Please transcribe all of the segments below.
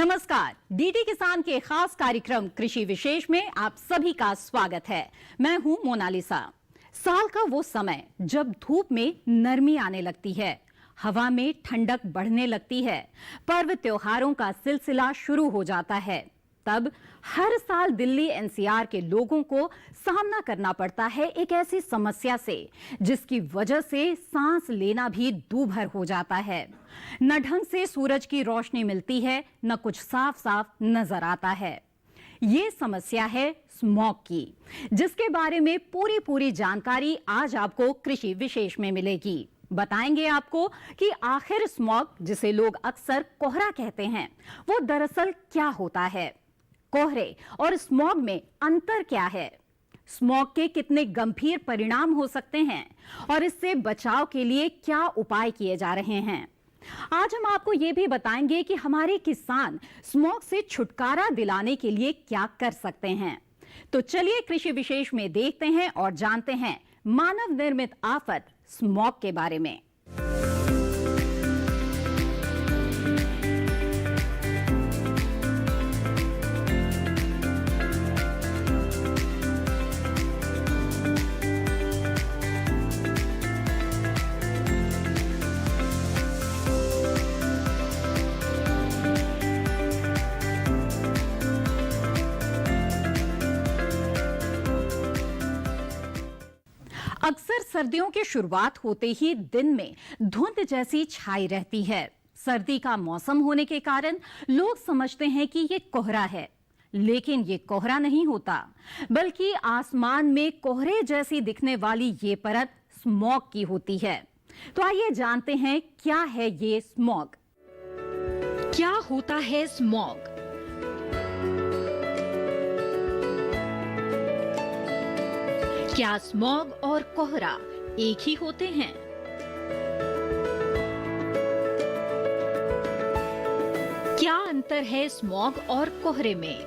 नमस्कार, डीडी किसान के खास कार्यक्रम कृषि विशेष में आप सभी का स्वागत है। मैं हूं मोनालिसा। साल का वो समय जब धूप में नरमी आने लगती है, हवा में ठंडक बढ़ने लगती है, पर्व त्योहारों का सिलसिला शुरू हो जाता है। तब हर साल दिल्ली एनसीआर के लोगों को सामना करना पड़ता है एक ऐसी समस्या से जिसकी वजह से सांस लेना भी दूभर हो जाता है। न ढंग से सूरज की रोशनी मिलती है, न कुछ साफ साफ नजर आता है। ये समस्या है स्मॉग की, जिसके बारे में पूरी जानकारी आज आपको कृषि विशेष में मिलेगी। बताएंगे आपको कि आखिर स्मॉग, जिसे लोग अक्सर कोहरा कहते हैं, वो दरअसल क्या होता है। कोहरे और स्मॉग में अंतर क्या है, स्मॉग के कितने गंभीर परिणाम हो सकते हैं और इससे बचाव के लिए क्या उपाय किए जा रहे हैं। आज हम आपको ये भी बताएंगे कि हमारे किसान स्मॉग से छुटकारा दिलाने के लिए क्या कर सकते हैं। तो चलिए कृषि विशेष में देखते हैं और जानते हैं मानव निर्मित आफत स्मॉग के बारे में। अक्सर सर्दियों की शुरुआत होते ही दिन में धुंध जैसी छाई रहती है। सर्दी का मौसम होने के कारण लोग समझते हैं कि ये कोहरा है, लेकिन ये कोहरा नहीं होता, बल्कि आसमान में कोहरे जैसी दिखने वाली ये परत स्मॉग की होती है। तो आइए जानते हैं क्या है ये स्मॉग। क्या होता है स्मॉग? क्या स्मॉग और कोहरा एक ही होते हैं? क्या अंतर है स्मॉग और कोहरे में?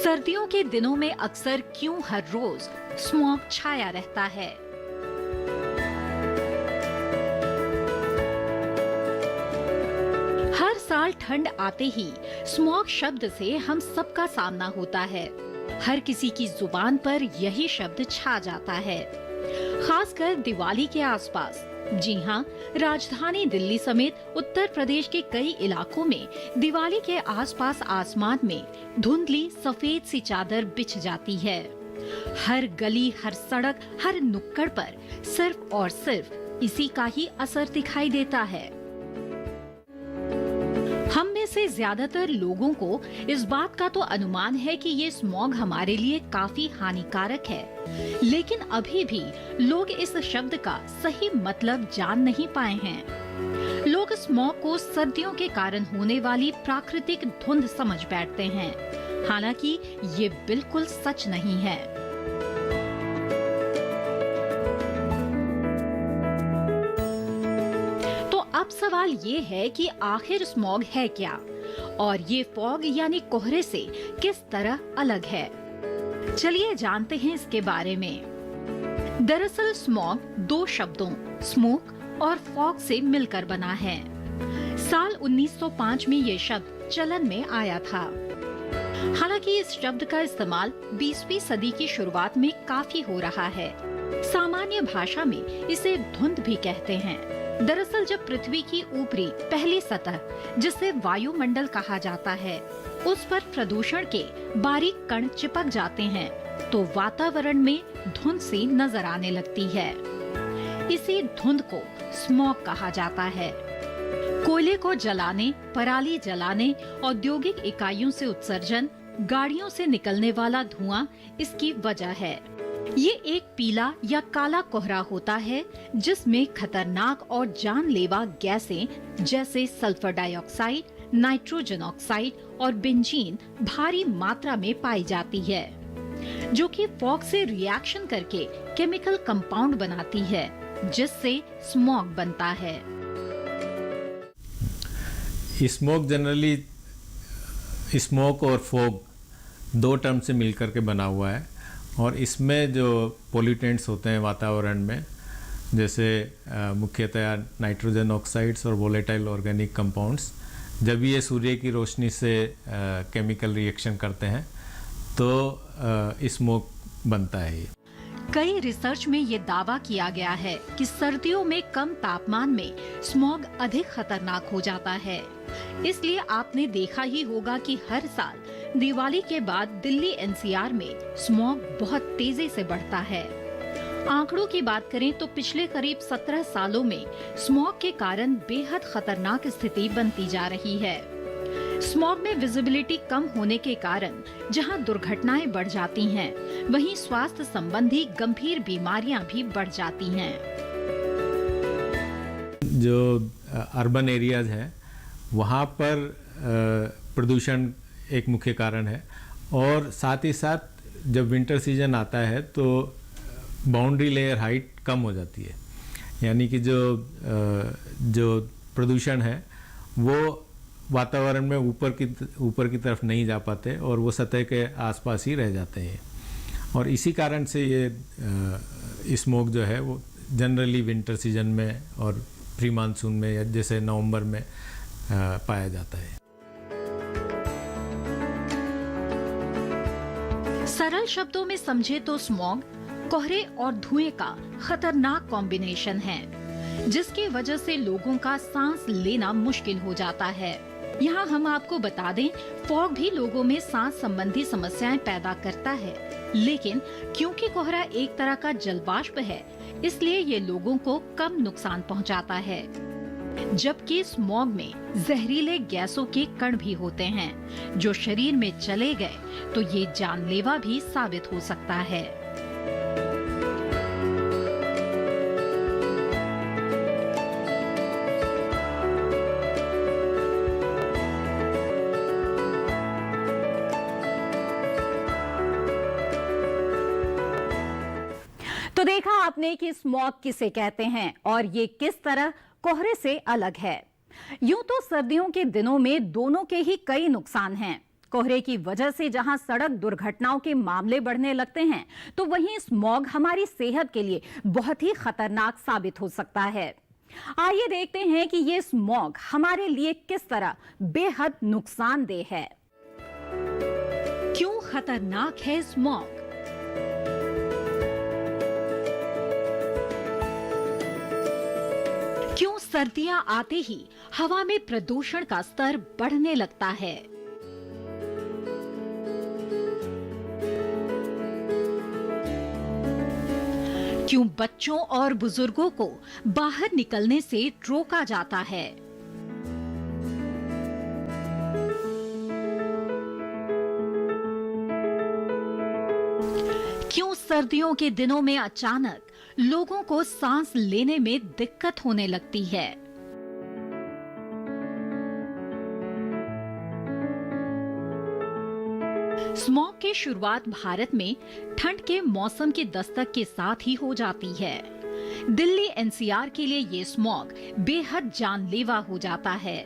सर्दियों के दिनों में अक्सर क्यों हर रोज स्मॉग छाया रहता है? हर साल ठंड आते ही स्मॉग शब्द से हम सबका सामना होता है। हर किसी की जुबान पर यही शब्द छा जाता है, खासकर दिवाली के आसपास। जी हाँ, राजधानी दिल्ली समेत उत्तर प्रदेश के कई इलाकों में दिवाली के आसपास आसमान में धुंधली सफेद सी चादर बिछ जाती है। हर गली, हर सड़क, हर नुक्कड़ पर सिर्फ और सिर्फ इसी का ही असर दिखाई देता है। हम में से ज्यादातर लोगों को इस बात का तो अनुमान है कि ये स्मॉग हमारे लिए काफी हानिकारक है, लेकिन अभी भी लोग इस शब्द का सही मतलब जान नहीं पाए हैं। लोग स्मॉग को सर्दियों के कारण होने वाली प्राकृतिक धुंध समझ बैठते हैं, हालांकि ये बिल्कुल सच नहीं है। अब सवाल ये है कि आखिर स्मॉग है क्या और ये फॉग यानी कोहरे से किस तरह अलग है। चलिए जानते हैं इसके बारे में। दरअसल स्मॉग दो शब्दों स्मोक और फॉग से मिलकर बना है। साल 1905 में ये शब्द चलन में आया था। हालांकि इस शब्द का इस्तेमाल 20वीं सदी की शुरुआत में काफी हो रहा है। सामान्य भाषा में इसे धुंध भी कहते हैं। दरअसल जब पृथ्वी की ऊपरी पहली सतह, जिसे वायुमंडल कहा जाता है, उस पर प्रदूषण के बारीक कण चिपक जाते हैं, तो वातावरण में धुंध सी नजर आने लगती है। इसी धुंध को स्मॉग कहा जाता है। कोयले को जलाने, पराली जलाने, औद्योगिक इकाइयों से उत्सर्जन, गाड़ियों से निकलने वाला धुआं इसकी वजह है। ये एक पीला या काला कोहरा होता है जिसमें खतरनाक और जानलेवा गैसें जैसे सल्फर डाइऑक्साइड, नाइट्रोजन ऑक्साइड और बेंजीन भारी मात्रा में पाई जाती है, जो कि फॉग से रिएक्शन करके केमिकल कंपाउंड बनाती है, जिससे स्मॉग बनता है। स्मोक जनरली स्मोक और फॉग दो टर्म से मिलकर के बना हुआ है और इसमें जो पोल्यूटेंट्स होते हैं वातावरण में जैसे मुख्यतया नाइट्रोजन ऑक्साइड्स और वोलेटाइल ऑर्गेनिक कंपाउंड्स, जब ये सूर्य की रोशनी से केमिकल रिएक्शन करते हैं तो स्मोक बनता है। ये कई रिसर्च में ये दावा किया गया है कि सर्दियों में कम तापमान में स्मॉग अधिक खतरनाक हो जाता है। इसलिए आपने देखा ही होगा कि हर साल दिवाली के बाद दिल्ली एनसीआर में स्मॉग बहुत तेजी से बढ़ता है। आंकड़ों की बात करें तो पिछले करीब 17 सालों में स्मॉग के कारण बेहद खतरनाक स्थिति बनती जा रही है। स्मॉग में विजिबिलिटी कम होने के कारण जहां दुर्घटनाएं बढ़ जाती हैं, वहीं स्वास्थ्य संबंधी गंभीर बीमारियां भी बढ़ जाती हैं। जो अर्बन एरियाज हैं वहाँ पर प्रदूषण एक मुख्य कारण है, और साथ ही साथ जब विंटर सीजन आता है तो बाउंड्री लेयर हाइट कम हो जाती है, यानी कि जो प्रदूषण है वो वातावरण में ऊपर की तरफ नहीं जा पाते और वो सतह के आसपास ही रह जाते हैं। और इसी कारण से ये स्मोक जो है वो जनरली विंटर सीजन में और प्री मानसून में या जैसे नवंबर में पाया जाता है। सरल शब्दों में समझे तो स्मॉग कोहरे और धुएं का खतरनाक कॉम्बिनेशन है, जिसकी वजह से लोगों का सांस लेना मुश्किल हो जाता है। यहाँ हम आपको बता दें, फॉग भी लोगों में सांस संबंधी समस्याएं पैदा करता है, लेकिन क्योंकि कोहरा एक तरह का जलवाष्प है, इसलिए ये लोगों को कम नुकसान पहुँचाता है। जबकि स्मॉग में जहरीले गैसों के कण भी होते हैं, जो शरीर में चले गए तो ये जानलेवा भी साबित हो सकता है। तो देखा आपने कि स्मॉग किसे कहते हैं और ये किस तरह कोहरे से अलग है। यूं तो सर्दियों के दिनों में दोनों के ही कई नुकसान हैं। कोहरे की वजह से जहां सड़क दुर्घटनाओं के मामले बढ़ने लगते हैं, तो वहीं स्मॉग हमारी सेहत के लिए बहुत ही खतरनाक साबित हो सकता है। आइए देखते हैं कि ये स्मॉग हमारे लिए किस तरह बेहद नुकसानदेह है। क्यों खतरनाक है स्मॉग? क्यों सर्दियां आते ही हवा में प्रदूषण का स्तर बढ़ने लगता है? क्यों बच्चों और बुजुर्गों को बाहर निकलने से रोका जाता है? क्यों सर्दियों के दिनों में अचानक लोगों को सांस लेने में दिक्कत होने लगती है? स्मॉग की शुरुआत भारत में ठंड के मौसम की दस्तक के साथ ही हो जाती है। दिल्ली एनसीआर के लिए ये स्मॉग बेहद जानलेवा हो जाता है।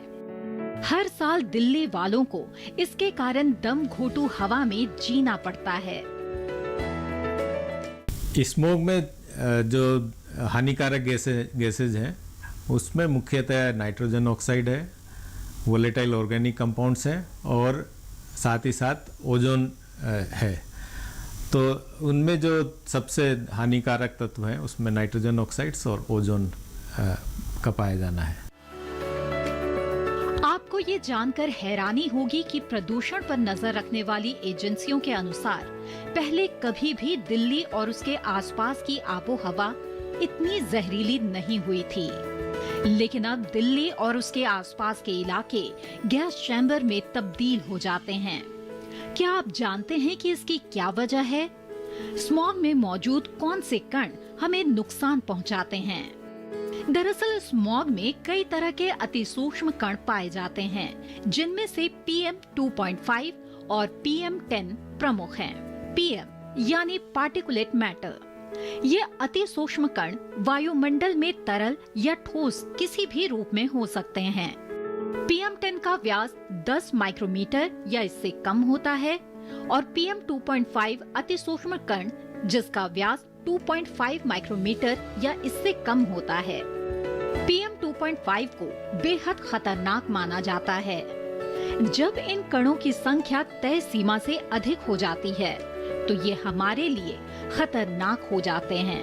हर साल दिल्ली वालों को इसके कारण दम घोटू हवा में जीना पड़ता है। स्मोक में जो हानिकारक गैसेज हैं उसमें मुख्यतः नाइट्रोजन ऑक्साइड है, वोलेटाइल ऑर्गेनिक कंपाउंड्स हैं और साथ ही साथ ओजोन है। तो उनमें जो सबसे हानिकारक तत्व हैं उसमें नाइट्रोजन ऑक्साइड्स और ओजोन का पाया जाना है। आपको ये जानकर हैरानी होगी कि प्रदूषण पर नजर रखने वाली एजेंसियों के अनुसार पहले कभी भी दिल्ली और उसके आसपास की आबोहवा इतनी जहरीली नहीं हुई थी, लेकिन अब दिल्ली और उसके आसपास के इलाके गैस चैम्बर में तब्दील हो जाते हैं। क्या आप जानते हैं कि इसकी क्या वजह है? स्मॉग में मौजूद कौन से कण हमें नुकसान पहुंचाते हैं? दरअसल स्मॉग में कई तरह के अति सूक्ष्म कण पाए जाते हैं, जिनमें से PM 2.5 और PM 10 प्रमुख हैं। PM यानी पार्टिकुलेट मैटर। ये अति सूक्ष्म कण वायुमंडल में तरल या ठोस किसी भी रूप में हो सकते हैं। PM 10 का व्यास 10 माइक्रोमीटर या इससे कम होता है और PM 2.5 अति सूक्ष्म कण जिसका व्यास 2.5 माइक्रोमीटर या इससे कम होता है। PM 2.5 को बेहद खतरनाक माना जाता है। जब इन कणों की संख्या तय सीमा से अधिक हो जाती है तो ये हमारे लिए खतरनाक हो जाते हैं।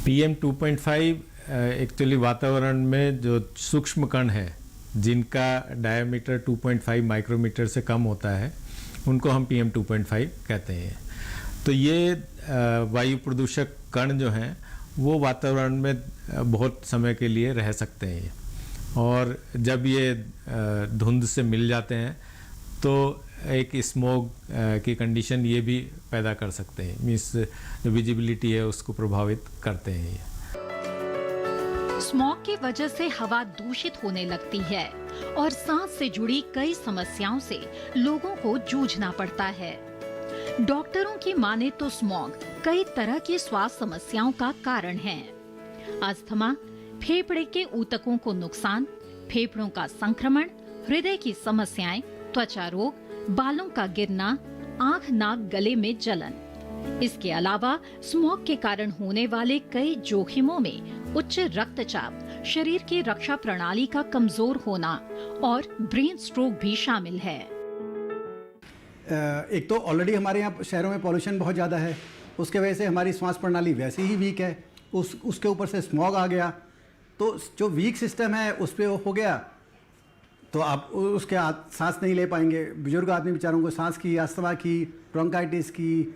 PM 2.5 एक्चुअली वातावरण में जो सूक्ष्म कण है जिनका डायमीटर 2.5 माइक्रोमीटर से कम होता है उनको हम PM 2.5 कहते हैं। तो ये वायु प्रदूषक कण जो हैं वो वातावरण में बहुत समय के लिए रह सकते हैं और जब ये धुंध से मिल जाते हैं तो एक स्मोग की कंडीशन ये भी पैदा कर सकते हैं, मीन्स जो विजिबिलिटी है उसको प्रभावित करते हैं ये। स्मॉग की वजह से हवा दूषित होने लगती है और सांस से जुड़ी कई समस्याओं से लोगों को जूझना पड़ता है। डॉक्टरों की माने तो स्मॉग कई तरह की स्वास्थ्य समस्याओं का कारण है। अस्थमा, फेफड़े के ऊतकों को नुकसान, फेफड़ों का संक्रमण, हृदय की समस्याएं, त्वचा रोग, बालों का गिरना, आंख, नाक, गले में जलन। इसके अलावा स्मॉग के कारण होने वाले कई जोखिमों में उच्च रक्तचाप, शरीर की रक्षा प्रणाली का कमजोर होना और ब्रेन स्ट्रोक भी शामिल है। एक तो ऑलरेडी हमारे यहाँ शहरों में पॉल्यूशन बहुत ज़्यादा है, उसके वजह से हमारी श्वास प्रणाली वैसे ही वीक है। उसके ऊपर से स्मॉग आ गया तो जो वीक सिस्टम है उस पर हो गया तो आप उसके सांस नहीं ले पाएंगे। बुजुर्ग आदमी बेचारों को सांस की, अस्थमा की, ब्रोंकाइटिस की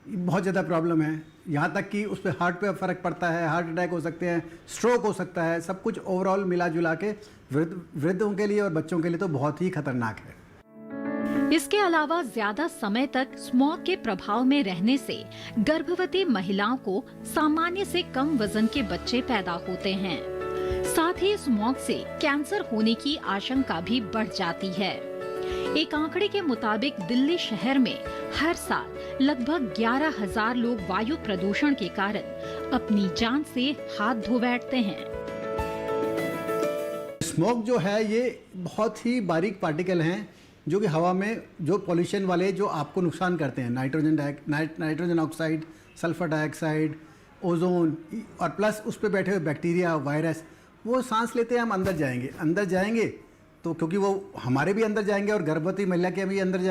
बहुत ज़्यादा प्रॉब्लम है। यहाँ तक कि उस पर हार्ट पे फ़र्क पड़ता है, हार्ट अटैक हो सकते हैं, स्ट्रोक हो सकता है। सब कुछ ओवरऑल मिला जुला के वृद्धों के लिए और बच्चों के लिए तो बहुत ही खतरनाक है। इसके अलावा ज्यादा समय तक स्मॉग के प्रभाव में रहने से गर्भवती महिलाओं को सामान्य से कम वजन के बच्चे पैदा होते हैं। साथ ही स्मॉग से कैंसर होने की आशंका भी बढ़ जाती है। एक आंकड़े के मुताबिक दिल्ली शहर में हर साल लगभग 11,000 लोग वायु प्रदूषण के कारण अपनी जान से हाथ धो बैठते हैं। स्मोक जो है ये बहुत ही बारीक पार्टिकल हैं जो कि हवा में जो पॉल्यूशन वाले जो आपको नुकसान करते हैं, nitrogen oxide, sulphur dioxide, ozone और प्लस उस पर बैठे हुए बैक्टीरिया, वायरस, वो सांस लेते हैं। हम अंदर जाएंगे तो क्योंकि वो हमारे भी अंदर जाएंगे और गर्भवती महिला के भी अंदर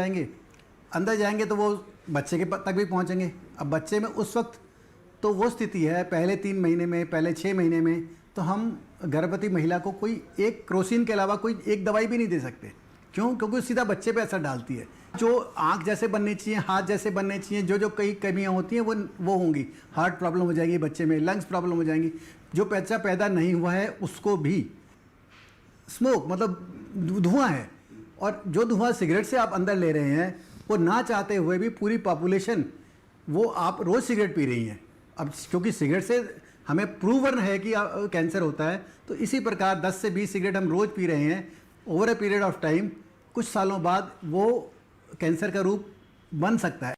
जाएंगे तो वो बच्चे के तक भी पहुंचेंगे। अब बच्चे में उस वक्त तो वो स्थिति है, पहले 3 महीने में, पहले 6 महीने में तो हम गर्भवती महिला को कोई एक क्रोसिन के अलावा कोई एक दवाई भी नहीं दे सकते। क्यों? क्योंकि सीधा बच्चे पे असर डालती है। जो आँख जैसे बनने चाहिए, हाथ जैसे बनने चाहिए, जो कई कमियाँ होती हैं वो होंगी। हार्ट प्रॉब्लम हो जाएगी बच्चे में, लंग्स प्रॉब्लम हो जाएंगी। जो बच्चा पैदा नहीं हुआ है उसको भी स्मोक मतलब धुआं है, और जो धुआं सिगरेट से आप अंदर ले रहे हैं वो ना चाहते हुए भी पूरी पॉपुलेशन वो आप रोज़ सिगरेट पी रही हैं। अब क्योंकि सिगरेट से हमें प्रूवन है कि कैंसर होता है, तो इसी प्रकार 10 से 20 सिगरेट हम रोज़ पी रहे हैं। Over a period of time कुछ सालों बाद वो कैंसर का रूप बन सकता है।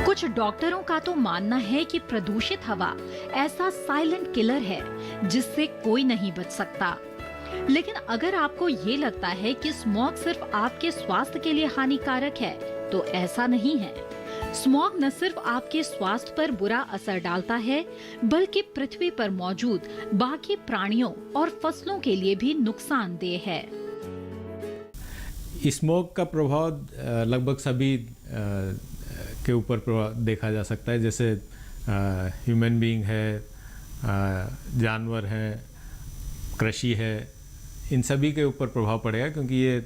कुछ डॉक्टरों का तो मानना है कि प्रदूषित हवा ऐसा साइलेंट किलर है जिससे कोई नहीं बच सकता। लेकिन अगर आपको ये लगता है कि स्मॉग सिर्फ आपके स्वास्थ्य के लिए हानिकारक है तो ऐसा नहीं है। स्मॉग न सिर्फ आपके स्वास्थ्य पर बुरा असर डालता है बल्कि पृथ्वी पर मौजूद बाकी प्राणियों और फसलों के लिए भी नुकसानदेह है। स्मोक का प्रभाव लगभग सभी के ऊपर देखा जा सकता है, जैसे ह्यूमन बीइंग है, जानवर हैं, कृषि है, इन सभी के ऊपर प्रभाव पड़ेगा क्योंकि ये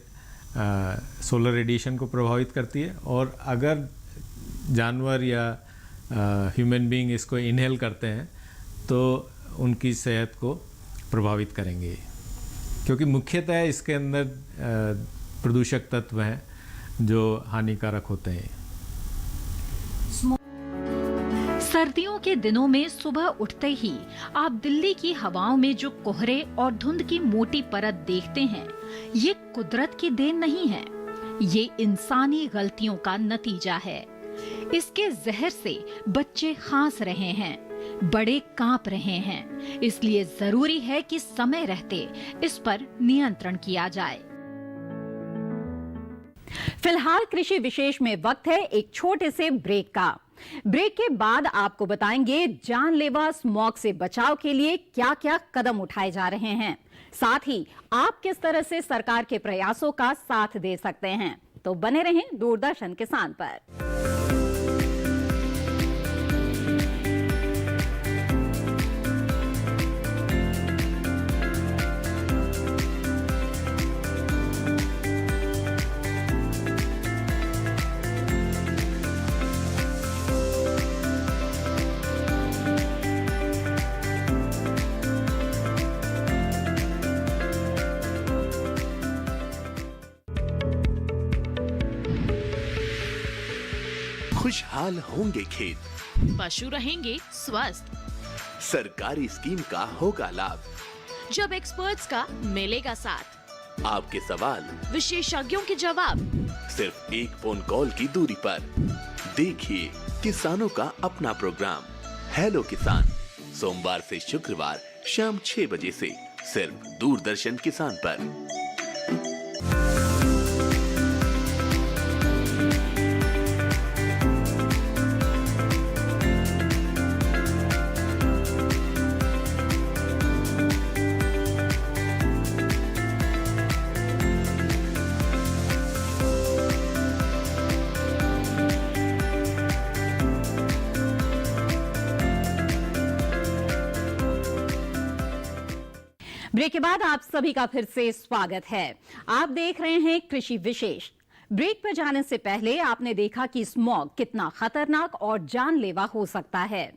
सोलर रेडिएशन को प्रभावित करती है। और अगर जानवर या ह्यूमन बीइंग इसको इनहेल करते हैं तो उनकी सेहत को प्रभावित करेंगे, क्योंकि मुख्यतः इसके अंदर प्रदूषक तत्व हैं जो हानिकारक होते हैं। सर्दियों के दिनों में सुबह उठते ही आप दिल्ली की हवाओं में जो कोहरे और धुंध की मोटी परत देखते हैं, ये कुदरत की देन नहीं है, ये इंसानी गलतियों का नतीजा है। इसके जहर से बच्चे खांस रहे हैं, बड़े कांप रहे हैं, इसलिए जरूरी है कि समय रहते इस पर नियंत्रण किया जाए। फिलहाल कृषि विशेष में वक्त है एक छोटे से ब्रेक का। ब्रेक के बाद आपको बताएंगे जानलेवा स्मॉग से बचाव के लिए क्या क्या कदम उठाए जा रहे हैं, साथ ही आप किस तरह से सरकार के प्रयासों का साथ दे सकते हैं। तो बने रहें दूरदर्शन किसान पर। खुशहाल होंगे खेत, पशु रहेंगे स्वस्थ, सरकारी स्कीम का होगा लाभ, जब एक्सपर्ट्स का मिलेगा साथ, आपके सवाल विशेषज्ञों के जवाब, सिर्फ एक फोन कॉल की दूरी पर। देखिए किसानों का अपना प्रोग्राम हेलो किसान, सोमवार से शुक्रवार शाम 6 बजे से सिर्फ दूरदर्शन किसान पर। ब्रेक के बाद आप सभी का फिर से स्वागत है। आप देख रहे हैं कृषि विशेष। ब्रेक पर जाने से पहले आपने देखा कि स्मॉग कितना खतरनाक और जानलेवा हो सकता है।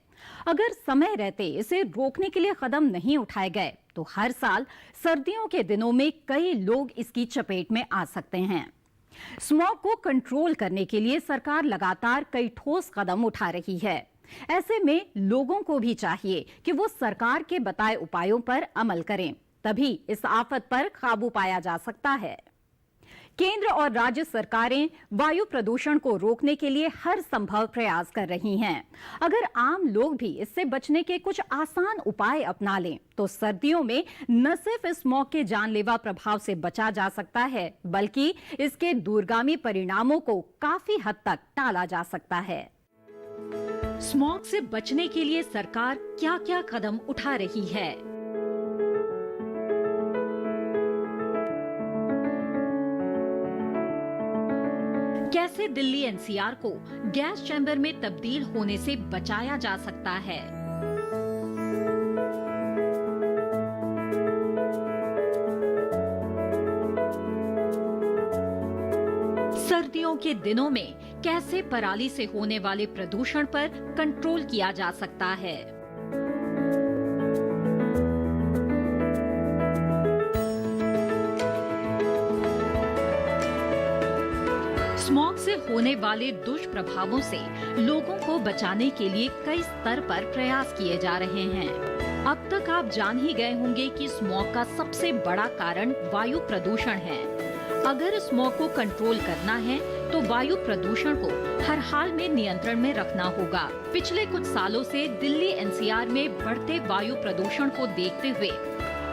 अगर समय रहते इसे रोकने के लिए कदम नहीं उठाए गए तो हर साल सर्दियों के दिनों में कई लोग इसकी चपेट में आ सकते हैं। स्मॉग को कंट्रोल करने के लिए सरकार लगातार कई ठोस कदम उठा रही है। ऐसे में लोगों को भी चाहिए कि वो सरकार के बताए उपायों पर अमल करें, तभी इस आफत पर काबू पाया जा सकता है। केंद्र और राज्य सरकारें वायु प्रदूषण को रोकने के लिए हर संभव प्रयास कर रही हैं। अगर आम लोग भी इससे बचने के कुछ आसान उपाय अपना लें तो सर्दियों में न सिर्फ स्मॉग के जानलेवा प्रभाव से बचा जा सकता है, बल्कि इसके दूरगामी परिणामों को काफी हद तक टाला जा सकता है। स्मॉग से बचने के लिए सरकार क्या-क्या कदम उठा रही है? कैसे दिल्ली एनसीआर को गैस चैम्बर में तब्दील होने से बचाया जा सकता है? सर्दियों के दिनों में कैसे पराली से होने वाले प्रदूषण पर कंट्रोल किया जा सकता है? स्मॉग से होने वाले दुष्प्रभावों से लोगों को बचाने के लिए कई स्तर पर प्रयास किए जा रहे हैं। अब तक आप जान ही गए होंगे कि स्मॉग का सबसे बड़ा कारण वायु प्रदूषण है। अगर स्मॉग को कंट्रोल करना है तो वायु प्रदूषण को हर हाल में नियंत्रण में रखना होगा। पिछले कुछ सालों से दिल्ली एनसीआर में बढ़ते वायु प्रदूषण को देखते हुए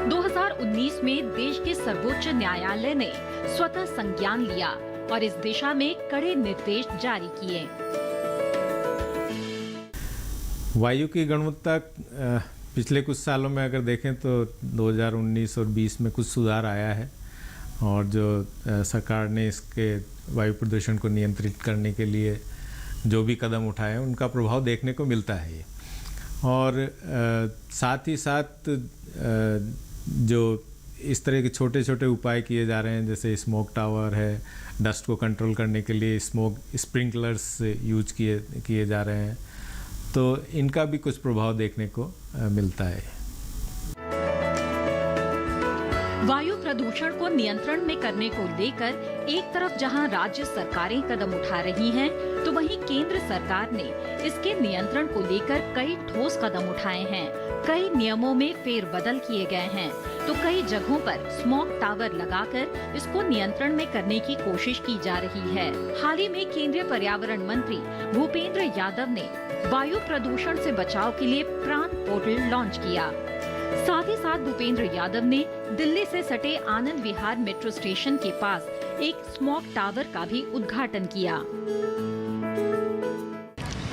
2019 में देश के सर्वोच्च न्यायालय ने स्वतः संज्ञान लिया और इस दिशा में कड़े निर्देश जारी किए। वायु की गुणवत्ता पिछले कुछ सालों में अगर देखें तो 2019 और 20 में कुछ सुधार आया है और जो सरकार ने इसके वायु प्रदूषण को नियंत्रित करने के लिए जो भी कदम उठाए हैं उनका प्रभाव देखने को मिलता है। और साथ ही साथ जो इस तरह के छोटे छोटे उपाय किए जा रहे हैं, जैसे स्मोक टावर है, डस्ट को कंट्रोल करने के लिए स्मोक स्प्रिंकलर्स यूज किए जा रहे हैं, तो इनका भी कुछ प्रभाव देखने को मिलता है। वायु प्रदूषण को नियंत्रण में करने को लेकर एक तरफ जहां राज्य सरकारें कदम उठा रही हैं, तो वहीं केंद्र सरकार ने इसके नियंत्रण को लेकर कई ठोस कदम उठाए हैं। कई नियमों में फेरबदल किए गए हैं, तो कई जगहों पर स्मॉग टावर लगाकर इसको नियंत्रण में करने की कोशिश की जा रही है। हाल ही में केंद्रीय पर्यावरण मंत्री भूपेंद्र यादव ने वायु प्रदूषण से बचाव के लिए प्राण पोर्टल लॉन्च किया। साथ ही साथ भूपेंद्र यादव ने दिल्ली से सटे आनंद विहार मेट्रो स्टेशन के पास एक स्मॉग टावर का भी उद्घाटन किया।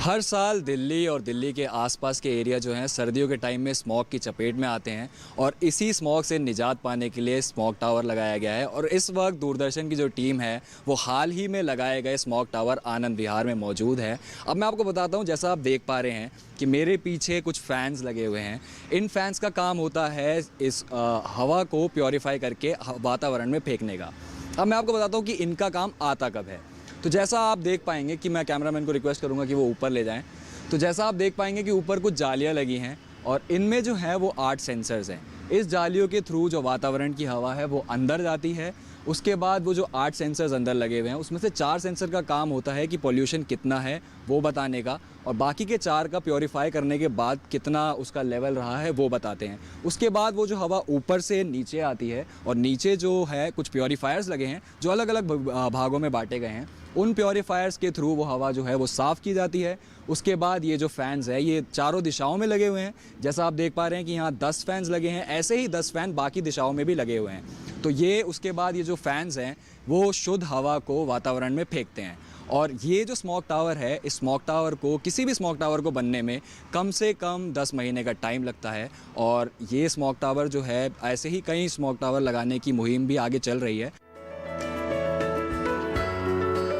हर साल दिल्ली और दिल्ली के आसपास के एरिया जो हैं सर्दियों के टाइम में स्मॉग की चपेट में आते हैं और इसी स्मॉग से निजात पाने के लिए स्मॉग टावर लगाया गया है। और इस वक्त दूरदर्शन की जो टीम है वो हाल ही में लगाए गए स्मॉग टावर आनंद विहार में मौजूद है। अब मैं आपको बताता हूँ, जैसा आप देख पा रहे हैं कि मेरे पीछे कुछ फ़ैन्स लगे हुए हैं। इन फैंस का काम होता है इस हवा को प्योरीफाई करके वातावरण में फेंकने का। अब मैं आपको बताता हूँ कि इनका काम आता कब है। तो जैसा आप देख पाएंगे कि मैं कैमरामैन को रिक्वेस्ट करूंगा कि वो ऊपर ले जाएं। तो जैसा आप देख पाएंगे कि ऊपर कुछ जालियां लगी हैं और इनमें जो है वो 8 सेंसर्स हैं। इस जालियों के थ्रू जो वातावरण की हवा है वो अंदर जाती है। उसके बाद वो जो 8 सेंसर्स अंदर लगे हुए हैं उसमें से 4 सेंसर का काम होता है कि पॉल्यूशन कितना है वो बताने का, और बाकी के 4 का प्योरीफाई करने के बाद कितना उसका लेवल रहा है वो बताते हैं। उसके बाद वो जो हवा ऊपर से नीचे आती है और नीचे जो है कुछ प्योरीफायर्स लगे हैं जो अलग अलग भागों में बांटे गए हैं। उन प्योरीफायर्स के थ्रू वो हवा जो है वो साफ़ की जाती है। उसके बाद ये जो फ़ैन्स है ये चारों दिशाओं में लगे हुए हैं। जैसा आप देख पा रहे हैं कि यहाँ 10 फ़ैन्स लगे हैं, ऐसे ही 10 फ़ैन बाकी दिशाओं में भी लगे हुए हैं। तो ये उसके बाद ये जो फ़ैन्स हैं वो शुद्ध हवा को वातावरण में फेंकते हैं। और ये जो स्मॉग टावर है, इस स्मॉग टावर को, किसी भी स्मॉग टावर को बनने में कम से कम 10 महीने का टाइम लगता है। और ये स्मॉग टावर जो है, ऐसे ही कई स्मॉग टावर लगाने की मुहिम भी आगे चल रही है।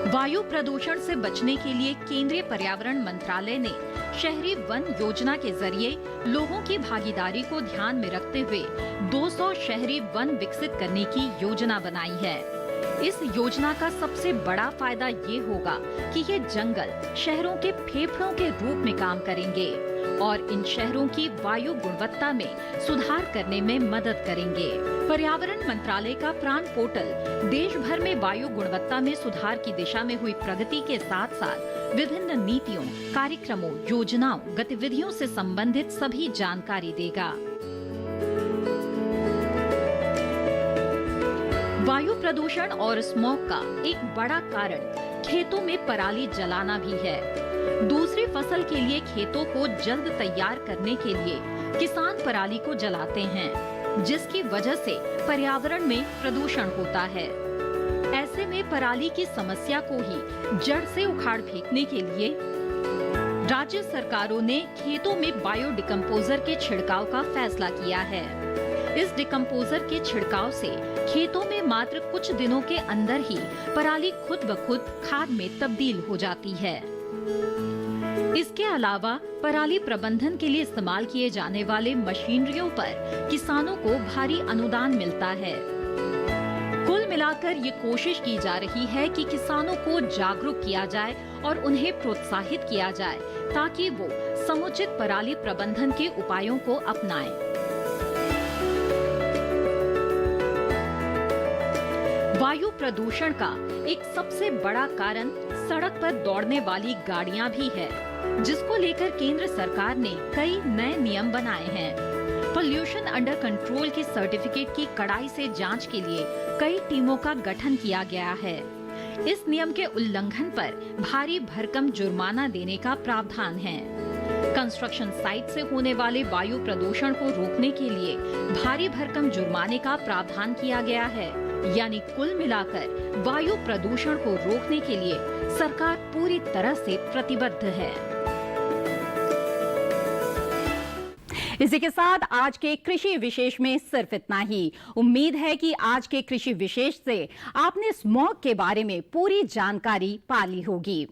वायु प्रदूषण से बचने के लिए केंद्रीय पर्यावरण मंत्रालय ने शहरी वन योजना के जरिए लोगों की भागीदारी को ध्यान में रखते हुए 200 शहरी वन विकसित करने की योजना बनाई है। इस योजना का सबसे बड़ा फायदा ये होगा कि ये जंगल शहरों के फेफड़ों के रूप में काम करेंगे और इन शहरों की वायु गुणवत्ता में सुधार करने में मदद करेंगे। पर्यावरण मंत्रालय का प्राण पोर्टल देश भर में वायु गुणवत्ता में सुधार की दिशा में हुई प्रगति के साथ साथ विभिन्न नीतियों, कार्यक्रमों, योजनाओं, गतिविधियों से संबंधित सभी जानकारी देगा। वायु प्रदूषण और स्मॉग का एक बड़ा कारण खेतों में पराली जलाना भी है। दूसरी फसल के लिए खेतों को जल्द तैयार करने के लिए किसान पराली को जलाते हैं, जिसकी वजह से पर्यावरण में प्रदूषण होता है। ऐसे में पराली की समस्या को ही जड़ से उखाड़ फेंकने के लिए राज्य सरकारों ने खेतों में बायो डिकम्पोजर के छिड़काव का फैसला किया है। इस डिकम्पोजर के छिड़काव से खेतों में मात्र कुछ दिनों के अंदर ही पराली खुद ब खुद खाद में तब्दील हो जाती है। इसके अलावा पराली प्रबंधन के लिए इस्तेमाल किए जाने वाले मशीनरियों पर किसानों को भारी अनुदान मिलता है। कुल मिलाकर ये कोशिश की जा रही है कि किसानों को जागरूक किया जाए और उन्हें प्रोत्साहित किया जाए ताकि वो समुचित पराली प्रबंधन के उपायों को अपनाएं। वायु प्रदूषण का एक सबसे बड़ा कारण सड़क पर दौड़ने वाली गाड़ियां भी है, जिसको लेकर केंद्र सरकार ने कई नए नियम बनाए हैं। पोल्यूशन अंडर कंट्रोल के सर्टिफिकेट की कड़ाई से जांच के लिए कई टीमों का गठन किया गया है। इस नियम के उल्लंघन पर भारी भरकम जुर्माना देने का प्रावधान है। कंस्ट्रक्शन साइट से होने वाले वायु प्रदूषण को रोकने के लिए भारी भरकम जुर्माने का प्रावधान किया गया है। यानी कुल मिलाकर वायु प्रदूषण को रोकने के लिए सरकार पूरी तरह से प्रतिबद्ध है। इसी के साथ आज के कृषि विशेष में सिर्फ इतना ही। उम्मीद है कि आज के कृषि विशेष से आपने स्मॉग के बारे में पूरी जानकारी पा ली होगी।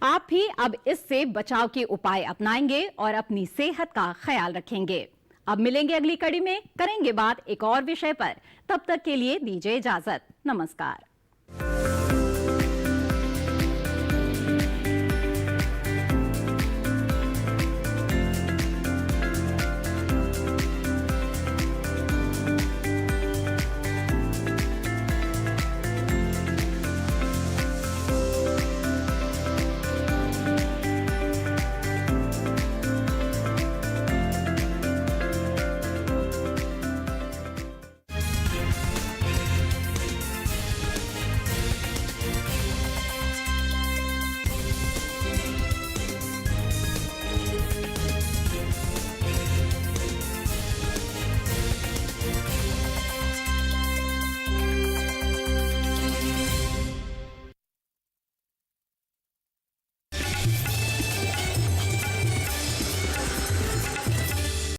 आप भी अब इससे बचाव के उपाय अपनाएंगे और अपनी सेहत का ख्याल रखेंगे। अब मिलेंगे अगली कड़ी में, करेंगे बात एक और विषय पर। तब तक के लिए दीजिए इजाजत। नमस्कार।